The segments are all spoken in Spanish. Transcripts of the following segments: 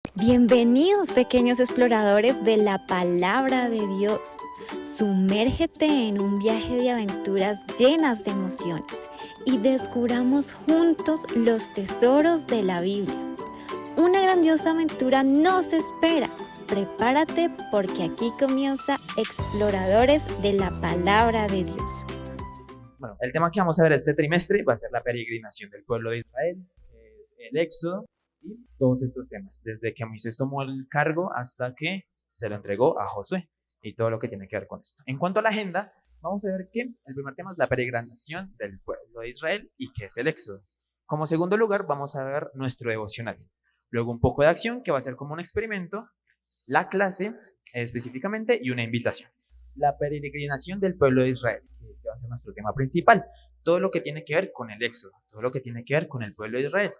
Bienvenidos, pequeños exploradores de la palabra de Dios. Sumérgete en un viaje de aventuras llenas de emociones y descubramos juntos los tesoros de la Biblia. Una grandiosa aventura nos espera. Prepárate porque aquí comienza Exploradores de la palabra de Dios. Bueno, el tema que vamos a ver este trimestre va a ser la peregrinación del pueblo de Israel, que es el Éxodo y todos estos temas, desde que Moisés tomó el cargo hasta que se lo entregó a Josué y todo lo que tiene que ver con esto. En cuanto a la agenda, vamos a ver que el primer tema es la peregrinación del pueblo de Israel y que es el Éxodo. Como segundo lugar, vamos a ver nuestro devocional. Luego un poco de acción, que va a ser como un experimento, la clase específicamente y una invitación. La peregrinación del pueblo de Israel, que va a ser nuestro tema principal. Todo lo que tiene que ver con el Éxodo, todo lo que tiene que ver con el pueblo de Israel.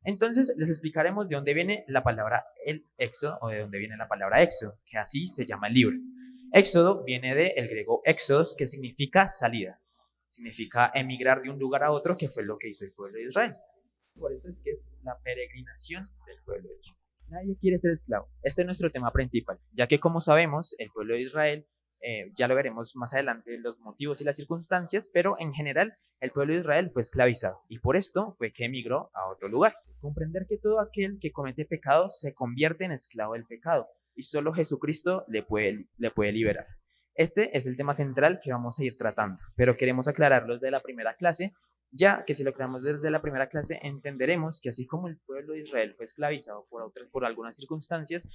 Entonces les explicaremos de dónde viene la palabra el Éxodo o de dónde viene la palabra Éxodo, que así se llama el libro. Éxodo viene del griego éxodos, que significa salida, significa emigrar de un lugar a otro, que fue lo que hizo el pueblo de Israel. Por eso es que es la peregrinación del pueblo de Israel. Nadie quiere ser esclavo. Este es nuestro tema principal, ya que como sabemos, el pueblo de Israel, ya lo veremos más adelante los motivos y las circunstancias, pero en general el pueblo de Israel fue esclavizado y por esto fue que emigró a otro lugar. Comprender que todo aquel que comete pecado se convierte en esclavo del pecado y solo Jesucristo le puede liberar. Este es el tema central que vamos a ir tratando, pero queremos aclararlo desde la primera clase, ya que si lo creamos desde la primera clase entenderemos que así como el pueblo de Israel fue esclavizado por algunas circunstancias,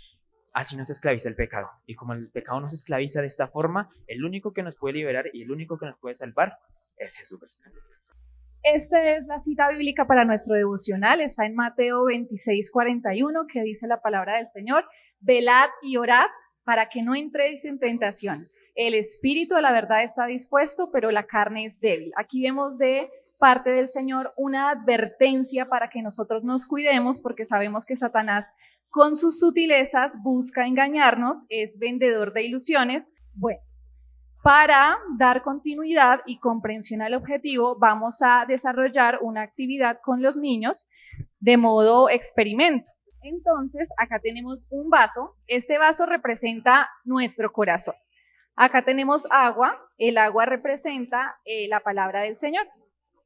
así nos esclaviza el pecado. Y como el pecado nos esclaviza de esta forma, el único que nos puede liberar y el único que nos puede salvar es Jesucristo. Esta es la cita bíblica para nuestro devocional. Está en Mateo 26:41, que dice la palabra del Señor: velad y orad para que no entréis en tentación. El espíritu de la verdad está dispuesto, pero la carne es débil. Aquí vemos de parte del Señor una advertencia para que nosotros nos cuidemos, porque sabemos que Satanás, con sus sutilezas, busca engañarnos, es vendedor de ilusiones. Bueno, para dar continuidad y comprensión al objetivo, vamos a desarrollar una actividad con los niños de modo experimento. Entonces, acá tenemos un vaso. Este vaso representa nuestro corazón. Acá tenemos agua. El agua representa la palabra del Señor.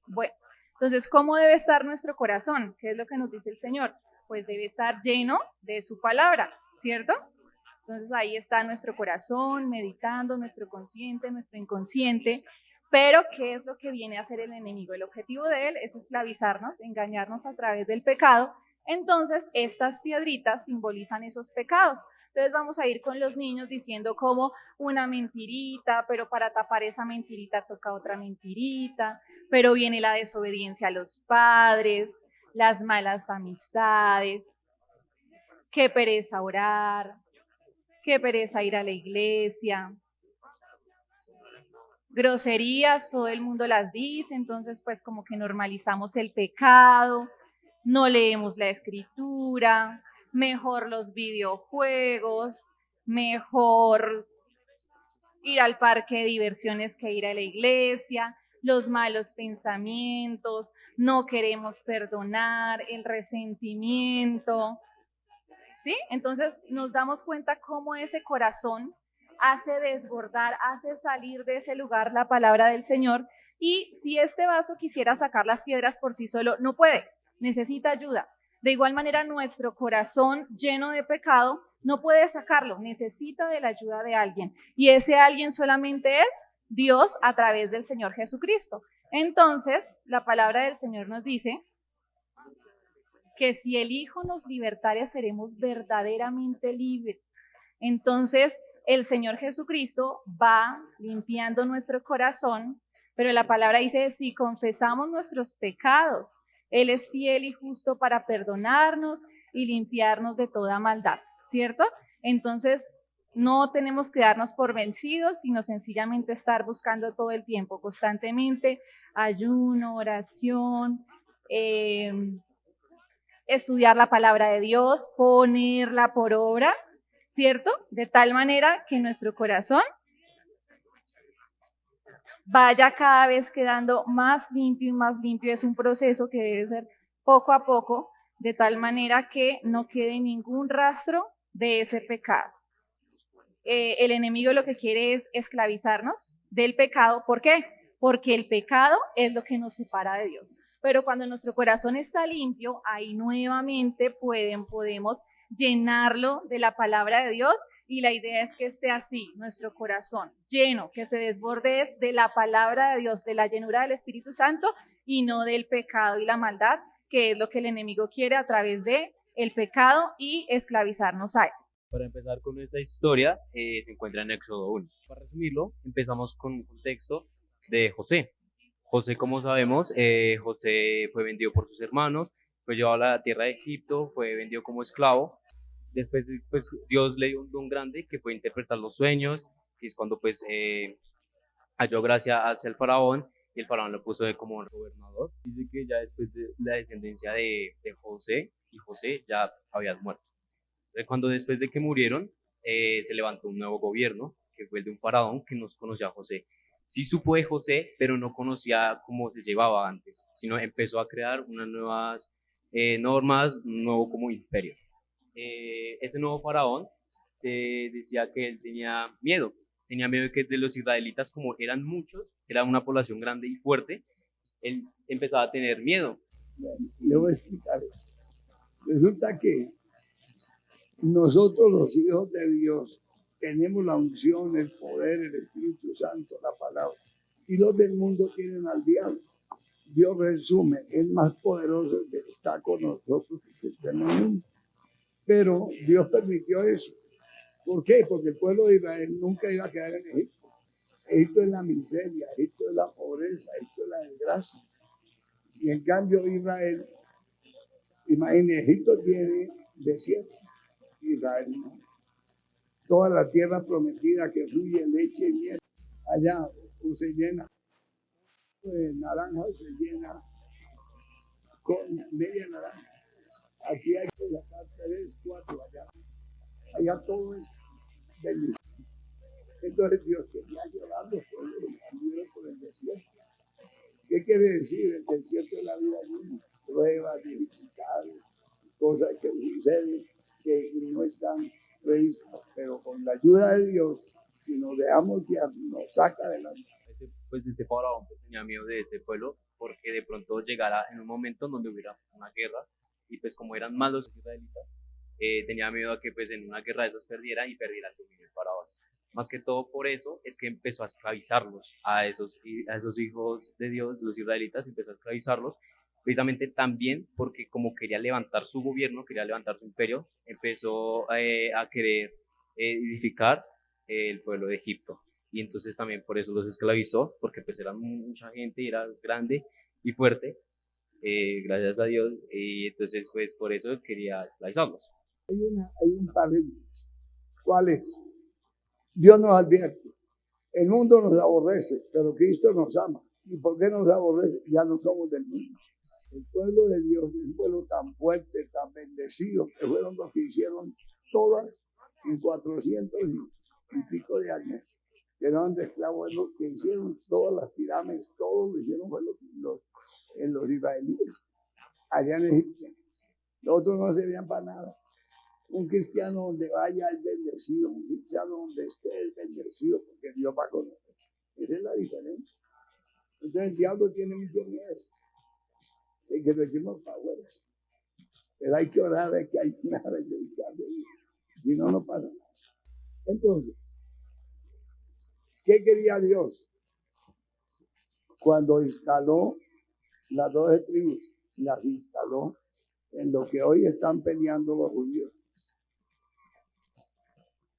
Bueno, entonces, ¿cómo debe estar nuestro corazón? ¿Qué es lo que nos dice el Señor? Pues debe estar lleno de su palabra, ¿cierto? Entonces ahí está nuestro corazón, meditando, nuestro consciente, nuestro inconsciente. Pero ¿qué es lo que viene a hacer el enemigo? El objetivo de él es esclavizarnos, engañarnos a través del pecado. Entonces estas piedritas simbolizan esos pecados. Entonces vamos a ir con los niños diciendo como una mentirita, pero para tapar esa mentirita toca otra mentirita, pero viene la desobediencia a los padres, las malas amistades, qué pereza orar, qué pereza ir a la iglesia, groserías, todo el mundo las dice, entonces pues como que normalizamos el pecado, no leemos la escritura, mejor los videojuegos, mejor ir al parque de diversiones que ir a la iglesia, los malos pensamientos, no queremos perdonar, el resentimiento, ¿sí? Entonces nos damos cuenta cómo ese corazón hace desbordar, hace salir de ese lugar la palabra del Señor, y si este vaso quisiera sacar las piedras por sí solo, no puede, necesita ayuda. De igual manera, nuestro corazón lleno de pecado no puede sacarlo, necesita de la ayuda de alguien, y ese alguien solamente es Dios a través del Señor Jesucristo. Entonces, la palabra del Señor nos dice que si el Hijo nos libertare, seremos verdaderamente libres. Entonces, el Señor Jesucristo va limpiando nuestro corazón, pero la palabra dice, si confesamos nuestros pecados, Él es fiel y justo para perdonarnos y limpiarnos de toda maldad, ¿cierto? Entonces, no tenemos que darnos por vencidos, sino sencillamente estar buscando todo el tiempo, constantemente, ayuno, oración, estudiar la palabra de Dios, ponerla por obra, ¿cierto? De tal manera que nuestro corazón vaya cada vez quedando más limpio y más limpio. Es un proceso que debe ser poco a poco, de tal manera que no quede ningún rastro de ese pecado. El enemigo lo que quiere es esclavizarnos del pecado. ¿Por qué? Porque el pecado es lo que nos separa de Dios. Pero cuando nuestro corazón está limpio, ahí nuevamente podemos llenarlo de la palabra de Dios, y la idea es que esté así, nuestro corazón lleno, que se desborde de la palabra de Dios, de la llenura del Espíritu Santo, y no del pecado y la maldad, que es lo que el enemigo quiere a través de el pecado y esclavizarnos a él. Para empezar con esta historia, se encuentra en Éxodo 1. Para resumirlo, empezamos con un contexto de José. José, como sabemos, José fue vendido por sus hermanos, fue llevado a la tierra de Egipto, fue vendido como esclavo. Después, pues, Dios le dio un don grande que fue interpretar los sueños, que es cuando pues halló gracia hacia el faraón, y el faraón lo puso como gobernador. Dice que ya después de la descendencia de José, y José ya había muerto. Cuando después de que murieron, se levantó un nuevo gobierno, que fue el de un faraón que no conocía a José. Sí supo de José, pero no conocía cómo se llevaba antes, sino empezó a crear unas nuevas normas, un nuevo como imperio. Ese nuevo faraón se decía que él tenía miedo de que de los israelitas, como eran muchos, era una población grande y fuerte, él empezaba a tener miedo. Le voy a explicar esto. Resulta que nosotros los hijos de Dios tenemos la unción, el poder, el Espíritu Santo, la palabra. Y los del mundo tienen al diablo. Dios resume, es más poderoso el que está con nosotros que el que está en el mundo. Pero Dios permitió eso. ¿Por qué? Porque el pueblo de Israel nunca iba a quedar en Egipto. Egipto es la miseria, Egipto es la pobreza, Egipto es la desgracia. Y en cambio Israel, imagínense, Egipto tiene desierto, Israel no. Toda la tierra prometida que fluye leche y miel, allá se llena de naranja, se llena con media naranja. Aquí hay que sacar 3, 4 allá. Allá todo es bendición. Entonces Dios quería llevarlos por el desierto. ¿Qué quiere decir? El desierto de la vida misma. Pruebas, dificultades, cosas que suceden que no están previstas, pero con la ayuda de Dios, si nos dejamos guiar, nos saca adelante. Pues este faraón pues, tenía miedo de ese pueblo, porque de pronto llegara en un momento donde hubiera una guerra, y pues como eran malos los israelitas, tenía miedo a que pues en una guerra de esas perdiera el dominio del faraón. Más que todo por eso es que empezó a esclavizarlos a esos hijos de Dios, los israelitas, empezó a esclavizarlos, precisamente también porque como quería levantar su gobierno, quería levantar su imperio, empezó a querer edificar el pueblo de Egipto. Y entonces también por eso los esclavizó, porque pues eran mucha gente y era grande y fuerte, gracias a Dios, y entonces pues por eso quería esclavizarlos. Hay un paréntesis. ¿Cuál es? Dios nos advierte. El mundo nos aborrece, pero Cristo nos ama. ¿Y por qué nos aborrece? Ya no somos del mundo. El pueblo de Dios es un pueblo tan fuerte, tan bendecido, que fueron los que hicieron todas en 400 y pico de años. Que eran de esclavos, los que hicieron todas las pirámides, todos lo hicieron fue los israelíes, allá en Egipto. Los otros no servían para nada. Un cristiano donde vaya es bendecido, un cristiano donde esté es bendecido, porque Dios va con él. Esa es la diferencia. Entonces el diablo tiene mucho miedo de que lo echemos para afuera. Pero hay que orar, hay que ayunar, hay que buscar de Dios. Si no, no pasa nada. Entonces, ¿qué quería Dios? Cuando instaló las 12 tribus, las instaló en lo que hoy están peleando los judíos.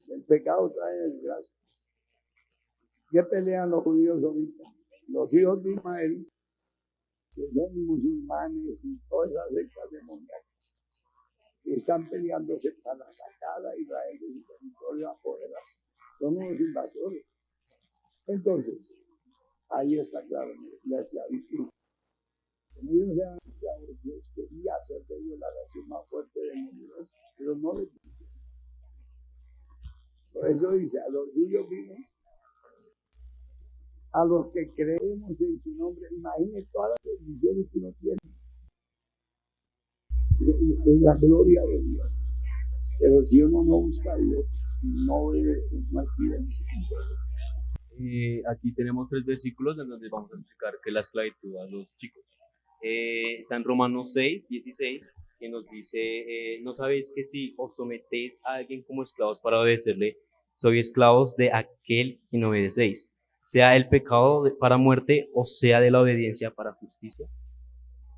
El pecado trae desgracia. ¿Qué pelean los judíos ahorita? Los hijos de Ismael, que son musulmanes y todas esas sectas demoníacas, que están peleándose para la sacada de Israel de su territorio a poderarse. Son unos invasores. Entonces, ahí está claro la esclavitud. Como ellos eran esclavos, Dios quería hacer de ellos la nación más fuerte del universo, pero no le permitió. Por eso dice, a los suyos vino, a los que creemos en su nombre. Imaginen todas las bendiciones que uno tiene. es la gloria de Dios. Pero si uno no busca a Dios, no obedece, no hay vida. Aquí tenemos 3 versículos en donde vamos a explicar qué es la esclavitud a los chicos. Está en Romanos 6:16, que nos dice, ¿no sabéis que si os sometéis a alguien como esclavos para obedecerle, sois esclavos de aquel que no obedecéis, sea el pecado para muerte o sea de la obediencia para justicia?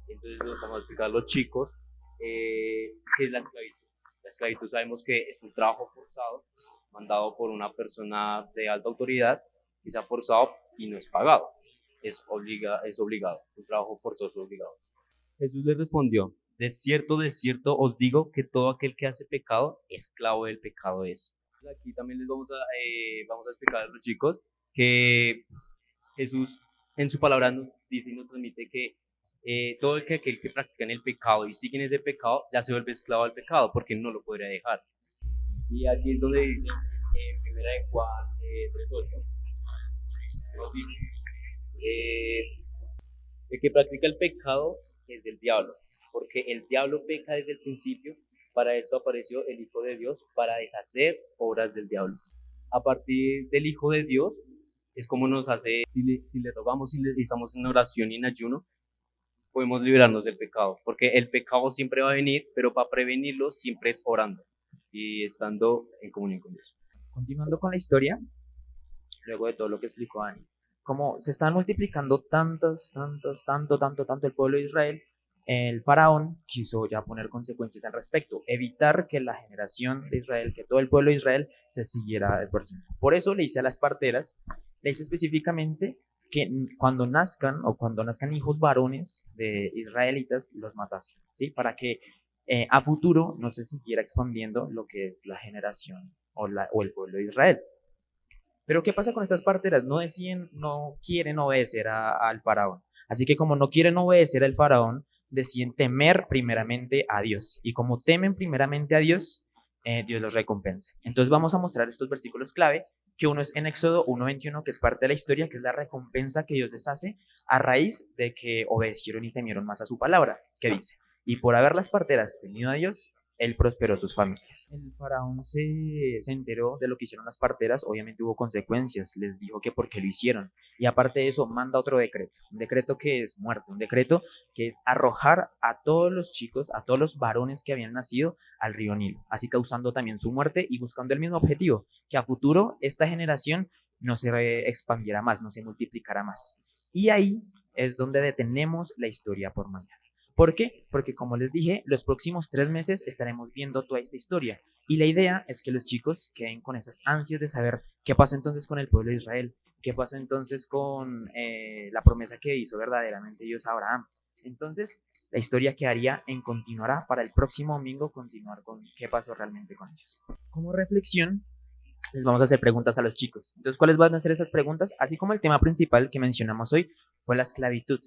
Entonces nos vamos a explicar a los chicos qué es la esclavitud. La esclavitud sabemos que es un trabajo forzado, mandado por una persona de alta autoridad, que sea forzado y no es pagado, es obligado, un trabajo forzoso obligado. Jesús les respondió, de cierto os digo que todo aquel que hace pecado, esclavo del pecado es. Aquí también les vamos a explicar a los chicos que Jesús en su palabra nos dice y nos transmite que todo aquel que practica en el pecado y sigue en ese pecado, ya se vuelve esclavo del pecado porque no lo podría dejar. Y aquí es donde dice, primera de Juan 3:8, nos dice, el que practica el pecado es del diablo, porque el diablo peca desde el principio, para eso apareció el Hijo de Dios, para deshacer obras del diablo. A partir del Hijo de Dios es como nos hace, si le rogamos y estamos en oración y en ayuno, podemos liberarnos del pecado, porque el pecado siempre va a venir, pero para prevenirlo siempre es orando y estando en comunión con Dios. Continuando con la historia, luego de todo lo que explicó Dani, como se están multiplicando tanto el pueblo de Israel, el faraón quiso ya poner consecuencias al respecto, evitar que la generación de Israel, que todo el pueblo de Israel se siguiera esforzando. Por eso le dice a las parteras, le dice específicamente que cuando nazcan hijos varones de israelitas, los matase, ¿sí? Para que a futuro no se siguiera expandiendo lo que es la generación o el pueblo de Israel. Pero ¿qué pasa con estas parteras? No quieren obedecer al faraón. Así que como no quieren obedecer al faraón, deciden temer primeramente a Dios. Y como temen primeramente a Dios, Dios los recompensa. Entonces vamos a mostrar estos versículos clave, que uno es en Éxodo 1:21, que es parte de la historia, que es la recompensa que Dios les hace a raíz de que obedecieron y temieron más a su palabra, que dice, y por haber las parteras temido a Dios, él prosperó sus familias. El faraón se enteró de lo que hicieron las parteras, obviamente hubo consecuencias, les dijo que por qué lo hicieron, y aparte de eso manda otro decreto, un decreto que es muerte, un decreto que es arrojar a todos los chicos, a todos los varones que habían nacido al río Nilo, así causando también su muerte y buscando el mismo objetivo, que a futuro esta generación no se expandiera más, no se multiplicara más. Y ahí es donde detenemos la historia por mañana. ¿Por qué? Porque como les dije, los próximos 3 meses estaremos viendo toda esta historia y la idea es que los chicos queden con esas ansias de saber qué pasó entonces con el pueblo de Israel, qué pasó entonces con la promesa que hizo verdaderamente Dios a Abraham. Entonces, la historia quedaría en continuará para el próximo domingo, continuar con qué pasó realmente con ellos. Como reflexión, les vamos a hacer preguntas a los chicos. Entonces, ¿cuáles van a ser esas preguntas? Así como el tema principal que mencionamos hoy fue la esclavitud.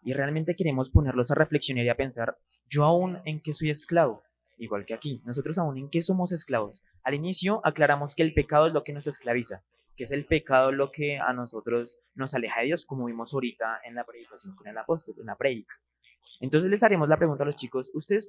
Y realmente queremos ponerlos a reflexionar y a pensar, ¿yo aún en qué soy esclavo? Igual que aquí, nosotros aún en qué somos esclavos. Al inicio aclaramos que el pecado es lo que nos esclaviza, que es el pecado lo que a nosotros nos aleja de Dios, como vimos ahorita en la predicación con el apóstol, en la prédica. Entonces les haremos la pregunta a los chicos, ¿ustedes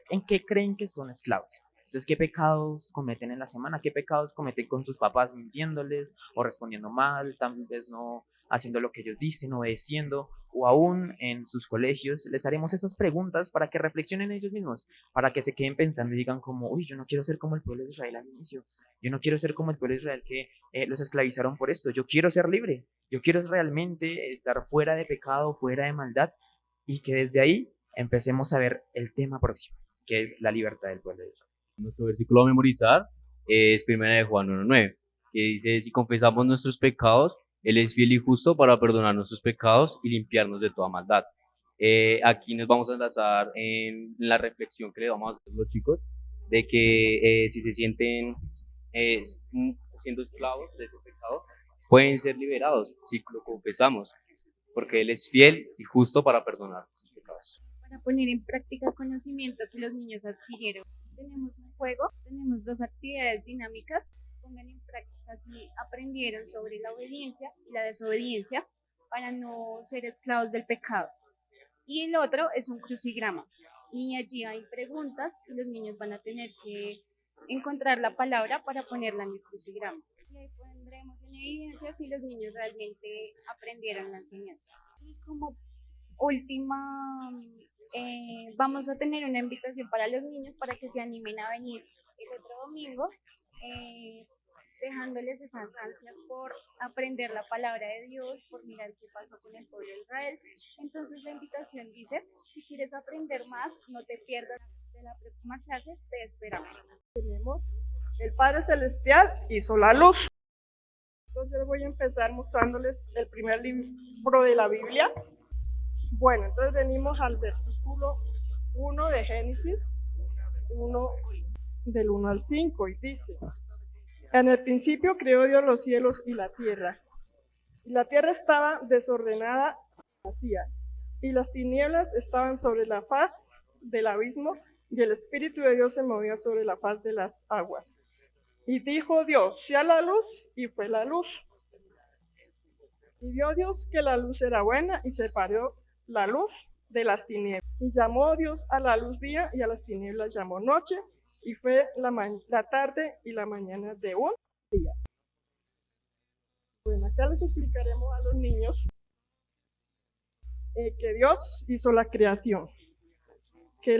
en qué creen que son esclavos? Entonces, ¿qué pecados cometen en la semana? ¿Qué pecados cometen con sus papás mintiéndoles o respondiendo mal? Tal vez no haciendo lo que ellos dicen, obedeciendo, o aún en sus colegios. Les haremos esas preguntas para que reflexionen ellos mismos, para que se queden pensando y digan como, uy, yo no quiero ser como el pueblo de Israel al inicio. Yo no quiero ser como el pueblo de Israel que los esclavizaron por esto. Yo quiero ser libre. Yo quiero realmente estar fuera de pecado, fuera de maldad, y que desde ahí empecemos a ver el tema próximo, que es la libertad del pueblo de Israel. Nuestro versículo a memorizar es 1 Juan 1:9, que dice, si confesamos nuestros pecados, Él es fiel y justo para perdonar nuestros pecados y limpiarnos de toda maldad. Aquí nos vamos a enlazar en la reflexión que le vamos a hacer a los chicos, de que si se sienten siendo esclavos de ese pecado, pueden ser liberados si lo confesamos, porque Él es fiel y justo para perdonar sus pecados. Para poner en práctica el conocimiento que los niños adquirieron, tenemos un juego, tenemos 2 actividades dinámicas. Pongan en práctica si aprendieron sobre la obediencia y la desobediencia para no ser esclavos del pecado. Y el otro es un crucigrama. y allí hay preguntas y los niños van a tener que encontrar la palabra para ponerla en el crucigrama. Y ahí pondremos en evidencia si los niños realmente aprendieron la enseñanza. Y como última, vamos a tener una invitación para los niños para que se animen a venir el otro domingo, dejándoles esas ansias por aprender la palabra de Dios, por mirar qué pasó con el pueblo de Israel. Entonces la invitación dice, si quieres aprender más, no te pierdas de la próxima clase, te esperamos. Tenemos el Padre Celestial hizo la luz. Entonces yo voy a empezar mostrándoles el primer libro de la Biblia. Bueno, entonces venimos al versículo 1 de Génesis, 1 del 1 al 5, y dice: en el principio creó Dios los cielos y la tierra. Y la tierra estaba desordenada y vacía, y las tinieblas estaban sobre la faz del abismo, y el Espíritu de Dios se movía sobre la faz de las aguas. Y dijo Dios: sea la luz, y fue la luz. Y vio Dios que la luz era buena, y separó la luz de las tinieblas. Y llamó Dios a la luz día, y a las tinieblas llamó noche, y fue la tarde y la mañana de un día. Bueno, acá les explicaremos a los niños que Dios hizo la creación. Que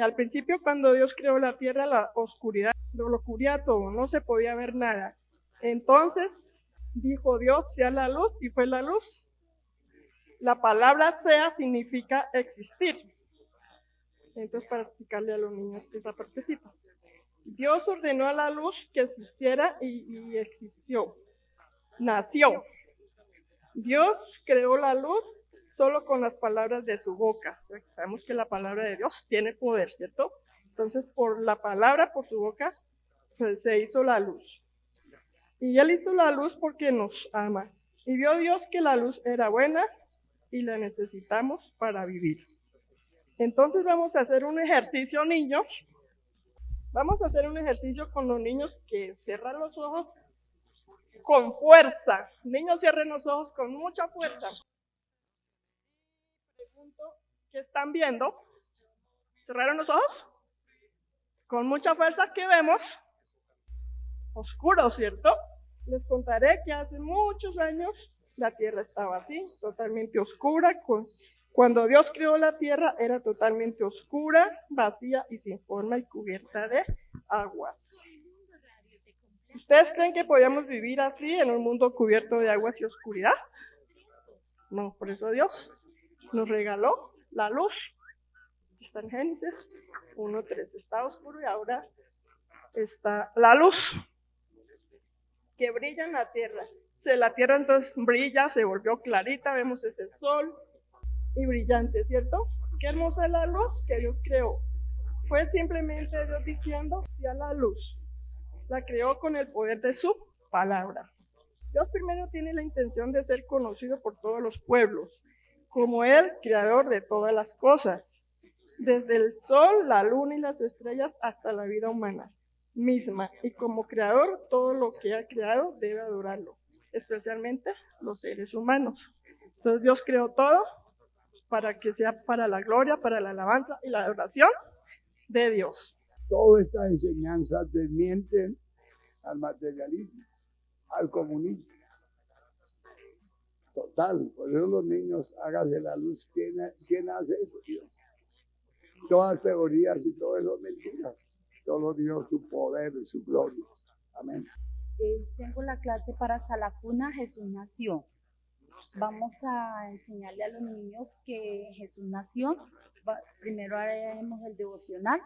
al principio, cuando Dios creó la tierra, la oscuridad lo cubría todo, no se podía ver nada. Entonces dijo Dios: sea la luz, y fue la luz. La palabra sea significa existir. Entonces, para explicarle a los niños esa partecita. Dios ordenó a la luz que existiera y existió. Nació. Dios creó la luz solo con las palabras de su boca. O sea, sabemos que la palabra de Dios tiene poder, ¿cierto? Entonces, por la palabra, por su boca, pues, se hizo la luz. Y Él hizo la luz porque nos ama. Y vio Dios que la luz era buena y la necesitamos para vivir. Entonces vamos a hacer un ejercicio, niños. Vamos a hacer un ejercicio con los niños que cierran los ojos con fuerza. Niños, cierren los ojos con mucha fuerza. Pregunto, ¿qué están viendo? ¿Cerraron los ojos? Con mucha fuerza, ¿qué vemos? Oscuro, ¿cierto? Les contaré que hace muchos años la tierra estaba así, totalmente oscura. Cuando Dios creó la tierra era totalmente oscura, vacía y sin forma y cubierta de aguas. ¿Ustedes creen que podíamos vivir así en un mundo cubierto de aguas y oscuridad? No, por eso Dios nos regaló la luz. Está en Génesis 1:3. Está oscuro y ahora está la luz que brilla en la tierra. La tierra entonces brilla, se volvió clarita, vemos ese sol y brillante, ¿cierto? Qué hermosa es la luz que Dios creó. Fue simplemente Dios diciendo: sea la luz. La creó con el poder de su palabra. Dios primero tiene la intención de ser conocido por todos los pueblos, como el creador de todas las cosas, desde el sol, la luna y las estrellas hasta la vida humana misma. Y como creador, todo lo que ha creado debe adorarlo, especialmente los seres humanos. Entonces Dios creó todo para que sea para la gloria, para la alabanza y la adoración de Dios. Todas estas enseñanzas desmienten al materialismo, al comunismo. Total, por eso los niños, hágase la luz. ¿Quién hace eso? Dios. Todas teorías y todo eso es mentira. Solo Dios, su poder y su gloria. Amén. Tengo la clase para Salacuna, Jesús nació. Vamos a enseñarle a los niños que Jesús nació. Primero haremos el devocional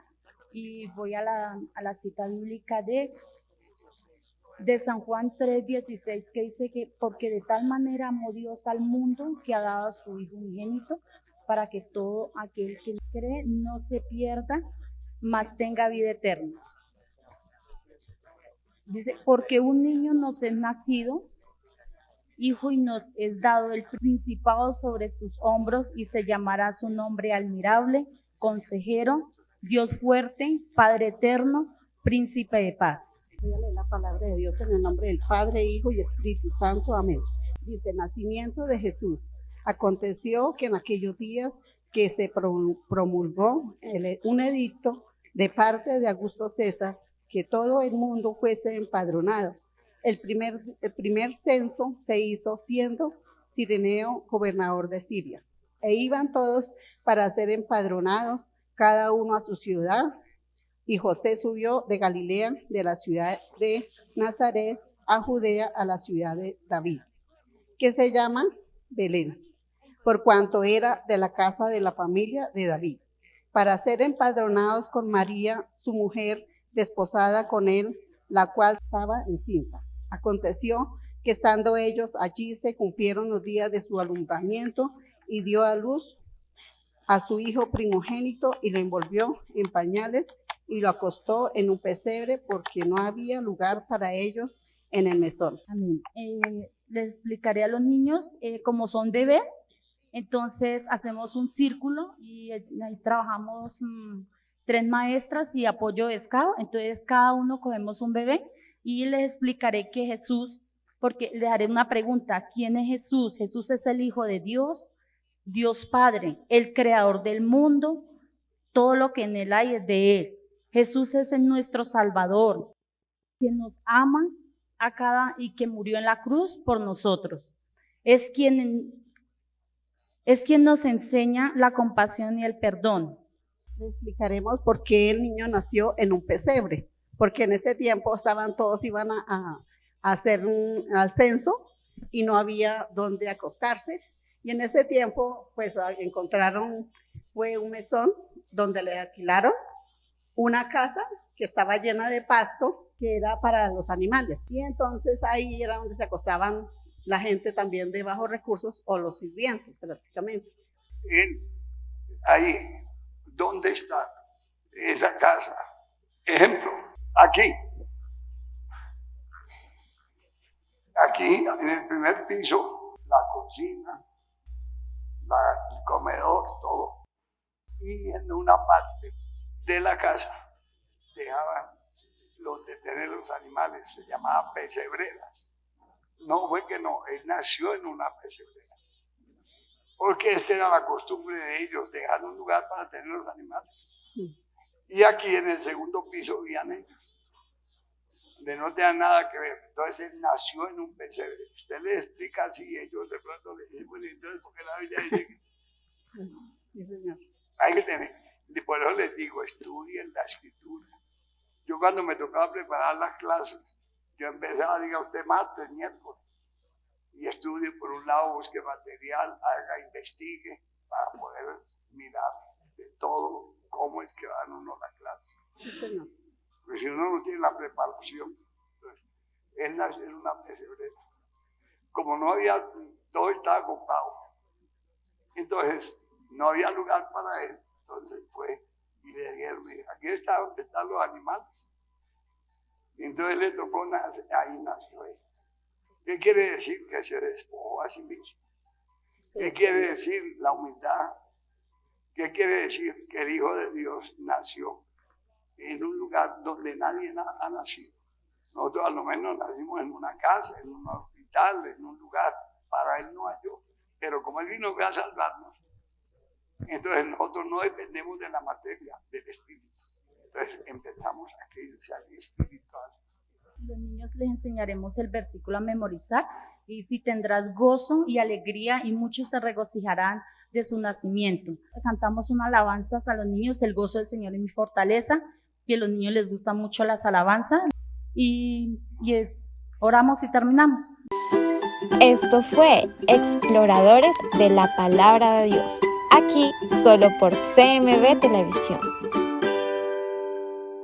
y voy a la cita bíblica de San Juan 3:16, que dice que porque de tal manera amó Dios al mundo que ha dado a su Hijo unigénito para que todo aquel que cree no se pierda, mas tenga vida eterna. Dice, porque un niño nos es nacido, hijo y nos es dado el principado sobre sus hombros, y se llamará su nombre admirable, consejero, Dios fuerte, Padre eterno, príncipe de paz. Voy a leer la palabra de Dios en el nombre del Padre, Hijo y Espíritu Santo. Amén. Dice: nacimiento de Jesús. Aconteció que en aquellos días que se promulgó un edicto de parte de Augusto César que todo el mundo fuese empadronado. El primer censo se hizo siendo Cireneo gobernador de Siria, e iban todos para ser empadronados, cada uno a su ciudad, y José subió de Galilea, de la ciudad de Nazaret, a Judea, a la ciudad de David, que se llama Belén, por cuanto era de la casa de la familia de David, para ser empadronados con María, su mujer, desposada con él, la cual estaba encinta. Aconteció que estando ellos allí se cumplieron los días de su alumbramiento y dio a luz a su hijo primogénito y lo envolvió en pañales y lo acostó en un pesebre porque no había lugar para ellos en el mesón. Amén. Les explicaré a los niños, como son bebés, entonces hacemos un círculo y ahí trabajamos 3 maestras y apoyo de SCAO, entonces cada uno cogemos un bebé y les explicaré que Jesús, porque les haré una pregunta, ¿quién es Jesús? Jesús es el Hijo de Dios, Dios Padre, el creador del mundo, todo lo que en él hay es de él. Jesús es nuestro Salvador, quien nos ama y que murió en la cruz por nosotros. Es quien nos enseña la compasión y el perdón. Le explicaremos por qué el niño nació en un pesebre, porque en ese tiempo todos iban a hacer al censo y no había dónde acostarse. Y en ese tiempo, pues fue un mesón donde le alquilaron una casa que estaba llena de pasto, que era para los animales. Y entonces ahí era donde se acostaban la gente también de bajos recursos o los sirvientes prácticamente. Ahí, ¿dónde está esa casa? Ejemplo, aquí. Aquí, en el primer piso, la cocina, el comedor, todo. Y en una parte de la casa dejaban donde tener los animales, se llamaban pesebreras. No fue que no, él nació en una pesebrera. Porque esta era la costumbre de ellos, dejar un lugar para tener los animales. Y aquí en el segundo piso vivían ellos, de no tener nada que ver. Entonces él nació en un pesebre. Usted le explica así, ellos de pronto le dicen, bueno, entonces, ¿por qué la Biblia dice que? Sí, señor. Hay que tener, por eso les digo, estudien la escritura. Yo cuando me tocaba preparar las clases, yo empezaba, diga usted, martes, miércoles, y estudie por un lado, busque material, haga, investigue, para poder mirar de todo cómo es que dan uno la clase. Sí, señor. Porque si uno no tiene la preparación, entonces, él nació en una pesebrera. Como no había, todo estaba ocupado, entonces no había lugar para él, entonces fue y le dijeron, aquí están los animales. Y entonces le tocó nacer, ahí nació él. ¿Qué quiere decir? Que se despojó a sí mismo. ¿Qué quiere decir? La humildad. ¿Qué quiere decir? Que el Hijo de Dios nació en un lugar donde nadie ha nacido. Nosotros a lo menos nacimos en una casa, en un hospital, en un lugar. Para él no halló. Pero como él vino a salvarnos, entonces nosotros no dependemos de la materia, del espíritu. Entonces empezamos a crecer espiritual. Los niños les enseñaremos el versículo a memorizar y si tendrás gozo y alegría y muchos se regocijarán de su nacimiento. Cantamos unas alabanzas a los niños, el gozo del Señor es mi fortaleza, y a los niños les gustan mucho las alabanzas oramos y terminamos. Esto fue Exploradores de la Palabra de Dios, aquí solo por CMB Televisión.